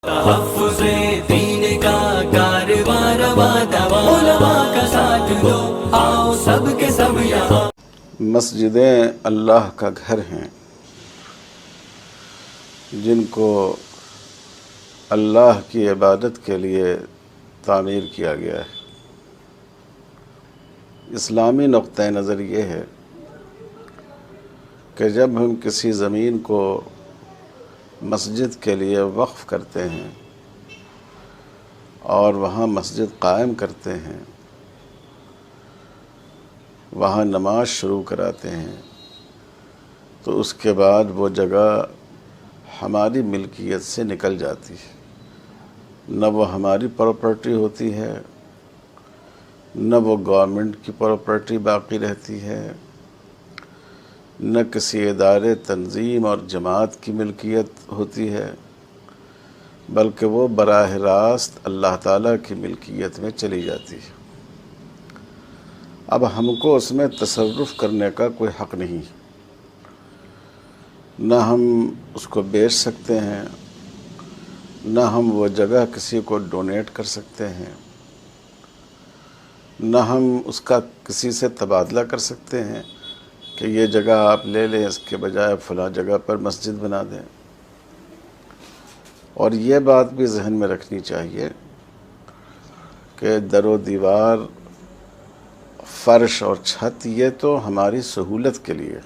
تحفظ دین کا کارواں رواں دواں، علماء کا ساتھ دو، آؤ سب کے سب یہاں۔ مسجدیں اللہ کا گھر ہیں جن کو اللہ کی عبادت کے لیے تعمیر کیا گیا ہے۔ اسلامی نقطۂ نظر یہ ہے کہ جب ہم کسی زمین کو مسجد کے لیے وقف کرتے ہیں اور وہاں مسجد قائم کرتے ہیں، وہاں نماز شروع کراتے ہیں، تو اس کے بعد وہ جگہ ہماری ملکیت سے نکل جاتی ہے۔ نہ وہ ہماری پراپرٹی ہوتی ہے، نہ وہ گورنمنٹ کی پراپرٹی باقی رہتی ہے، نہ کسی ادارے، تنظیم اور جماعت کی ملکیت ہوتی ہے، بلکہ وہ براہ راست اللہ تعالیٰ کی ملکیت میں چلی جاتی ہے۔ اب ہم کو اس میں تصرف کرنے کا کوئی حق نہیں، نہ ہم اس کو بیچ سکتے ہیں، نہ ہم وہ جگہ کسی کو ڈونیٹ کر سکتے ہیں، نہ ہم اس کا کسی سے تبادلہ کر سکتے ہیں کہ یہ جگہ آپ لے لیں، اس کے بجائے فلاں جگہ پر مسجد بنا دیں۔ اور یہ بات بھی ذہن میں رکھنی چاہیے کہ در و دیوار، فرش اور چھت یہ تو ہماری سہولت کے لیے،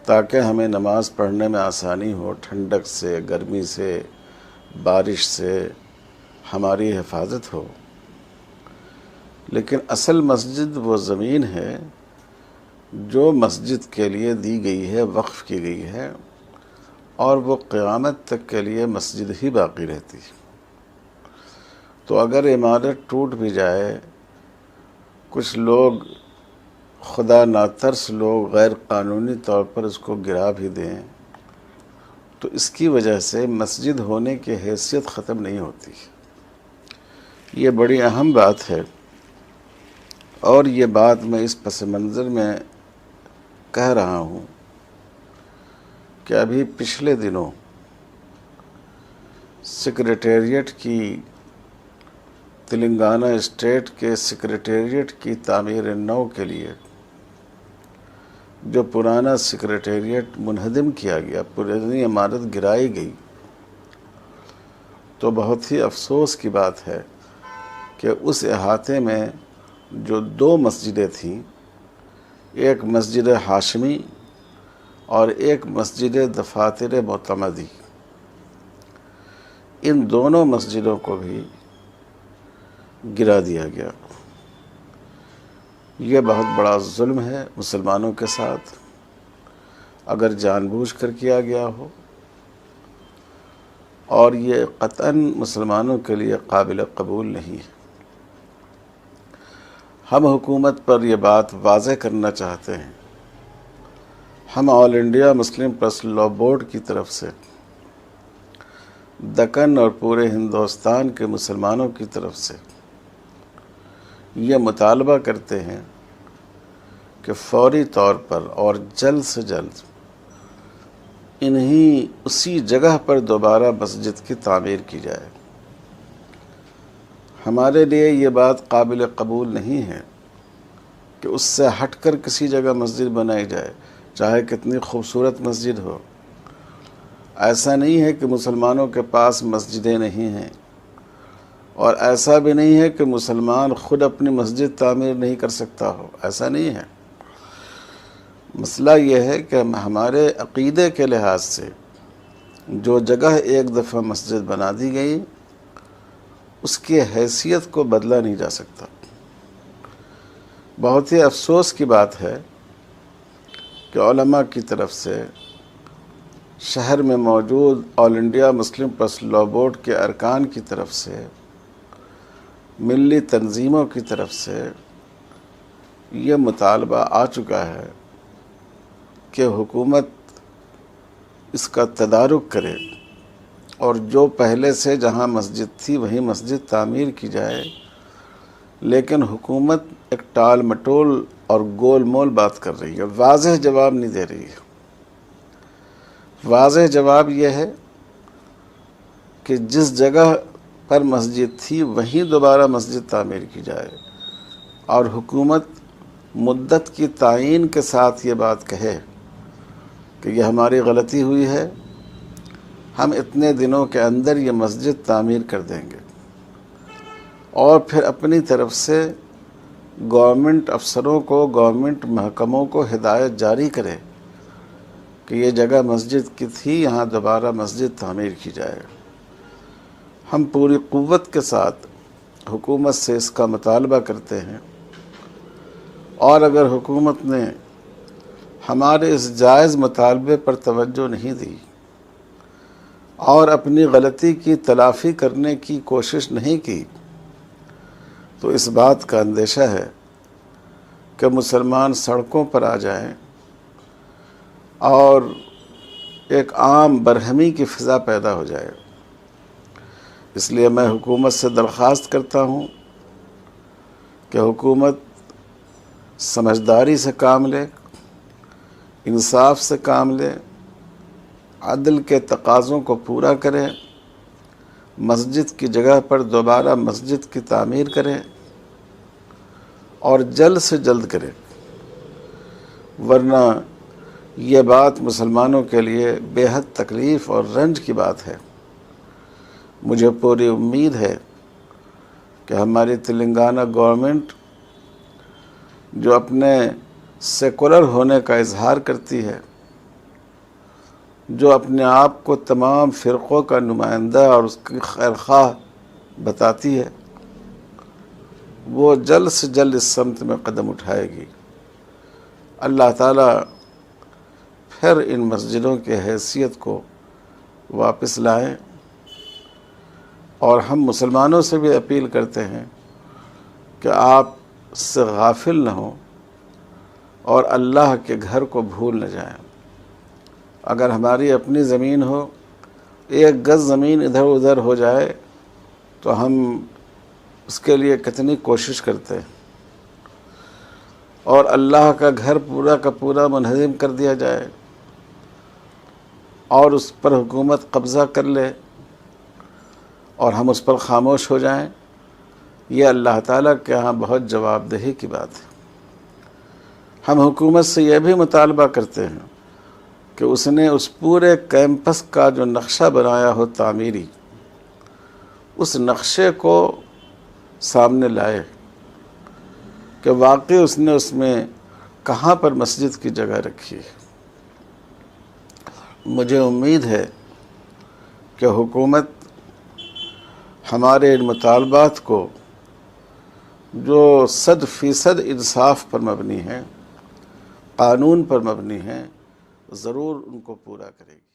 تاکہ ہمیں نماز پڑھنے میں آسانی ہو، ٹھنڈک سے، گرمی سے، بارش سے ہماری حفاظت ہو۔ لیکن اصل مسجد وہ زمین ہے جو مسجد کے لیے دی گئی ہے، وقف کی گئی ہے، اور وہ قیامت تک کے لیے مسجد ہی باقی رہتی ہے۔ تو اگر عمارت ٹوٹ بھی جائے، کچھ لوگ خدا ناترس لوگ غیر قانونی طور پر اس کو گرا بھی دیں، تو اس کی وجہ سے مسجد ہونے کی حیثیت ختم نہیں ہوتی۔ یہ بڑی اہم بات ہے، اور یہ بات میں اس پس منظر میں کہہ رہا ہوں کہ ابھی پچھلے دنوں سیکریٹریٹ کی، تلنگانہ اسٹیٹ کے سیکریٹریٹ کی تعمیر نو کے لیے جو پرانا سیکریٹریٹ منہدم کیا گیا، پرانی عمارت گرائی گئی، تو بہت ہی افسوس کی بات ہے کہ اس احاطے میں جو دو مسجدیں تھیں، ایک مسجد ہاشمی اور ایک مسجد دفاتر معتمدی، ان دونوں مسجدوں کو بھی گرا دیا گیا۔ یہ بہت بڑا ظلم ہے مسلمانوں کے ساتھ، اگر جان بوجھ کر کیا گیا ہو، اور یہ قطعاً مسلمانوں کے لیے قابل قبول نہیں ہے۔ ہم حکومت پر یہ بات واضح کرنا چاہتے ہیں، ہم all India Muslim personal law board کی طرف سے دکن اور پورے ہندوستان کے مسلمانوں کی طرف سے یہ مطالبہ کرتے ہیں کہ فوری طور پر اور جلد سے جلد اسی جگہ پر دوبارہ مسجد کی تعمیر کی جائے۔ ہمارے لیے یہ بات قابل قبول نہیں ہے کہ اس سے ہٹ کر کسی جگہ مسجد بنائی جائے، چاہے کتنی خوبصورت مسجد ہو۔ ایسا نہیں ہے کہ مسلمانوں کے پاس مسجدیں نہیں ہیں، اور ایسا بھی نہیں ہے کہ مسلمان خود اپنی مسجد تعمیر نہیں کر سکتا ہو، ایسا نہیں ہے۔ مسئلہ یہ ہے کہ ہمارے عقیدے کے لحاظ سے جو جگہ ایک دفعہ مسجد بنا دی گئی، اس کی حیثیت کو بدلا نہیں جا سکتا۔ بہت ہی افسوس کی بات ہے کہ علماء کی طرف سے، شہر میں موجود all India Muslim personal law board کے ارکان کی طرف سے، ملی تنظیموں کی طرف سے یہ مطالبہ آ چکا ہے کہ حکومت اس کا تدارک کرے، اور جو پہلے سے جہاں مسجد تھی وہیں مسجد تعمیر کی جائے۔ لیکن حکومت ایک ٹال مٹول اور گول مول بات کر رہی ہے، واضح جواب نہیں دے رہی ہے۔ واضح جواب یہ ہے کہ جس جگہ پر مسجد تھی وہیں دوبارہ مسجد تعمیر کی جائے، اور حکومت مدت کی تعین کے ساتھ یہ بات کہے کہ یہ ہماری غلطی ہوئی ہے، ہم اتنے دنوں کے اندر یہ مسجد تعمیر کر دیں گے، اور پھر اپنی طرف سے گورنمنٹ افسروں کو، گورنمنٹ محکموں کو ہدایت جاری کرے کہ یہ جگہ مسجد کی تھی، یہاں دوبارہ مسجد تعمیر کی جائے۔ ہم پوری قوت کے ساتھ حکومت سے اس کا مطالبہ کرتے ہیں، اور اگر حکومت نے ہمارے اس جائز مطالبے پر توجہ نہیں دی اور اپنی غلطی کی تلافی کرنے کی کوشش نہیں کی، تو اس بات کا اندیشہ ہے کہ مسلمان سڑکوں پر آ جائیں اور ایک عام برہمی کی فضا پیدا ہو جائے۔ اس لیے میں حکومت سے درخواست کرتا ہوں کہ حکومت سمجھداری سے کام لے، انصاف سے کام لے، عدل کے تقاضوں کو پورا کرے، مسجد کی جگہ پر دوبارہ مسجد کی تعمیر کرے، اور جلد سے جلد کرے، ورنہ یہ بات مسلمانوں کے لیے بے حد تکلیف اور رنج کی بات ہے۔ مجھے پوری امید ہے کہ ہماری تلنگانہ گورنمنٹ جو اپنے سیکولر ہونے کا اظہار کرتی ہے، جو اپنے آپ کو تمام فرقوں کا نمائندہ اور اس کی خیرخواہ بتاتی ہے، وہ جلد سے جلد اس سمت میں قدم اٹھائے گی۔ اللہ تعالیٰ پھر ان مسجدوں کی حیثیت کو واپس لائیں، اور ہم مسلمانوں سے بھی اپیل کرتے ہیں کہ آپ اس سے غافل نہ ہوں اور اللہ کے گھر کو بھول نہ جائیں۔ اگر ہماری اپنی زمین ہو، ایک گز زمین ادھر ادھر ہو جائے تو ہم اس کے لیے کتنی کوشش کرتے ہیں، اور اللہ کا گھر پورا کا پورا منہدم کر دیا جائے اور اس پر حکومت قبضہ کر لے اور ہم اس پر خاموش ہو جائیں، یہ اللہ تعالیٰ کے ہاں بہت جواب دہی کی بات ہے۔ ہم حکومت سے یہ بھی مطالبہ کرتے ہیں کہ اس نے اس پورے کیمپس کا جو نقشہ بنایا ہو تعمیری، اس نقشے کو سامنے لائے کہ واقعی اس نے اس میں کہاں پر مسجد کی جگہ رکھی ہے۔ مجھے امید ہے کہ حکومت ہمارے ان مطالبات کو، جو 100% انصاف پر مبنی ہیں، قانون پر مبنی ہیں، ضرور ان کو پورا کرے گی۔